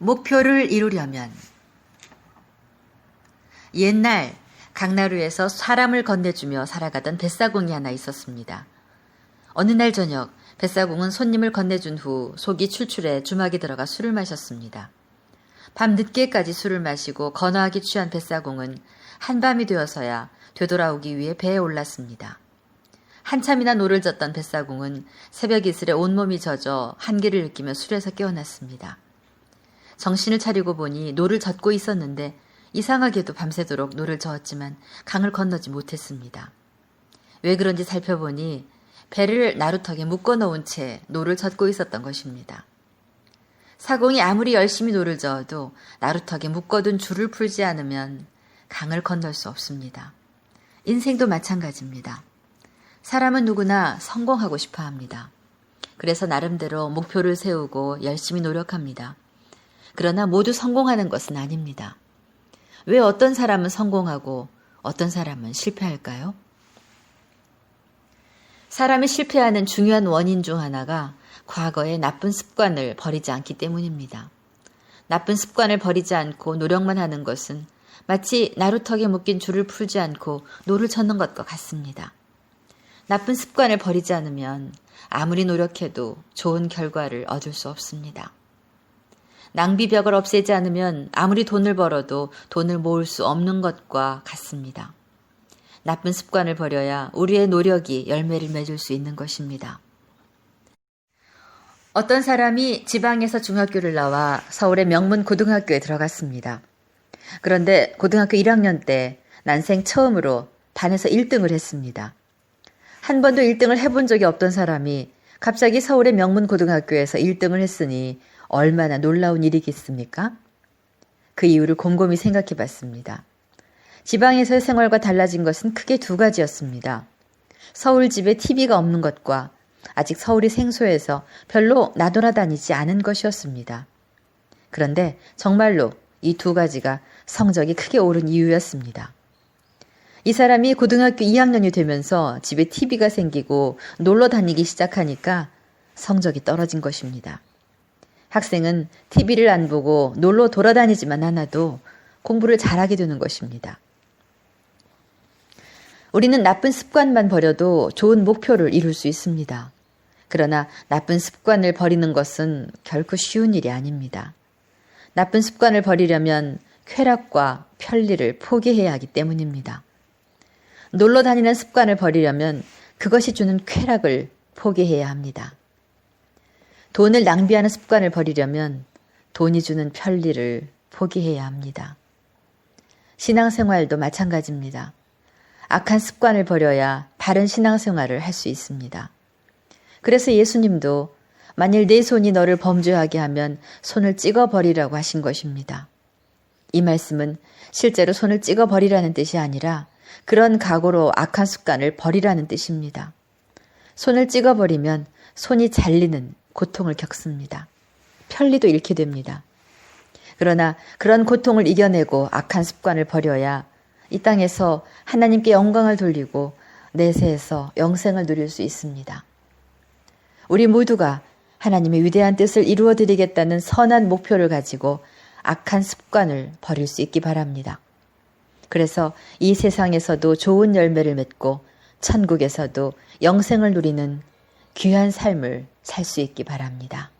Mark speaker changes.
Speaker 1: 목표를 이루려면 옛날 강나루에서 사람을 건네주며 살아가던 뱃사공이 하나 있었습니다. 어느 날 저녁 뱃사공은 손님을 건네준 후 속이 출출해 주막에 들어가 술을 마셨습니다. 밤 늦게까지 술을 마시고 건어하게 취한 뱃사공은 한밤이 되어서야 되돌아오기 위해 배에 올랐습니다. 한참이나 노를 젓던 뱃사공은 새벽 이슬에 온몸이 젖어 한기를 느끼며 술에서 깨어났습니다. 정신을 차리고 보니 노를 젓고 있었는데 이상하게도 밤새도록 노를 저었지만 강을 건너지 못했습니다. 왜 그런지 살펴보니 배를 나루턱에 묶어놓은 채 노를 젓고 있었던 것입니다. 사공이 아무리 열심히 노를 저어도 나루턱에 묶어둔 줄을 풀지 않으면 강을 건널 수 없습니다. 인생도 마찬가지입니다. 사람은 누구나 성공하고 싶어 합니다. 그래서 나름대로 목표를 세우고 열심히 노력합니다. 그러나 모두 성공하는 것은 아닙니다. 왜 어떤 사람은 성공하고 어떤 사람은 실패할까요? 사람이 실패하는 중요한 원인 중 하나가 과거의 나쁜 습관을 버리지 않기 때문입니다. 나쁜 습관을 버리지 않고 노력만 하는 것은 마치 나루턱에 묶인 줄을 풀지 않고 노를 젓는 것과 같습니다. 나쁜 습관을 버리지 않으면 아무리 노력해도 좋은 결과를 얻을 수 없습니다. 낭비벽을 없애지 않으면 아무리 돈을 벌어도 돈을 모을 수 없는 것과 같습니다. 나쁜 습관을 버려야 우리의 노력이 열매를 맺을 수 있는 것입니다. 어떤 사람이 지방에서 중학교를 나와 서울의 명문 고등학교에 들어갔습니다. 그런데 고등학교 1학년 때 난생 처음으로 반에서 1등을 했습니다. 한 번도 1등을 해본 적이 없던 사람이 갑자기 서울의 명문 고등학교에서 1등을 했으니 얼마나 놀라운 일이겠습니까? 그 이유를 곰곰이 생각해 봤습니다. 지방에서의 생활과 달라진 것은 크게 두 가지였습니다. 서울 집에 TV가 없는 것과 아직 서울이 생소해서 별로 나돌아다니지 않은 것이었습니다. 그런데 정말로 이 두 가지가 성적이 크게 오른 이유였습니다. 이 사람이 고등학교 2학년이 되면서 집에 TV가 생기고 놀러 다니기 시작하니까 성적이 떨어진 것입니다. 학생은 TV를 안 보고 놀러 돌아다니지만 않아도 공부를 잘하게 되는 것입니다. 우리는 나쁜 습관만 버려도 좋은 목표를 이룰 수 있습니다. 그러나 나쁜 습관을 버리는 것은 결코 쉬운 일이 아닙니다. 나쁜 습관을 버리려면 쾌락과 편리를 포기해야 하기 때문입니다. 놀러 다니는 습관을 버리려면 그것이 주는 쾌락을 포기해야 합니다. 돈을 낭비하는 습관을 버리려면 돈이 주는 편리를 포기해야 합니다. 신앙생활도 마찬가지입니다. 악한 습관을 버려야 바른 신앙생활을 할 수 있습니다. 그래서 예수님도 만일 내 손이 너를 범죄하게 하면 손을 찍어버리라고 하신 것입니다. 이 말씀은 실제로 손을 찍어버리라는 뜻이 아니라 그런 각오로 악한 습관을 버리라는 뜻입니다. 손을 찍어버리면 손이 잘리는 고통을 겪습니다. 편리도 잃게 됩니다. 그러나 그런 고통을 이겨내고 악한 습관을 버려야 이 땅에서 하나님께 영광을 돌리고 내세에서 영생을 누릴 수 있습니다. 우리 모두가 하나님의 위대한 뜻을 이루어드리겠다는 선한 목표를 가지고 악한 습관을 버릴 수 있기 바랍니다. 그래서 이 세상에서도 좋은 열매를 맺고 천국에서도 영생을 누리는 귀한 삶을 살 수 있기 바랍니다.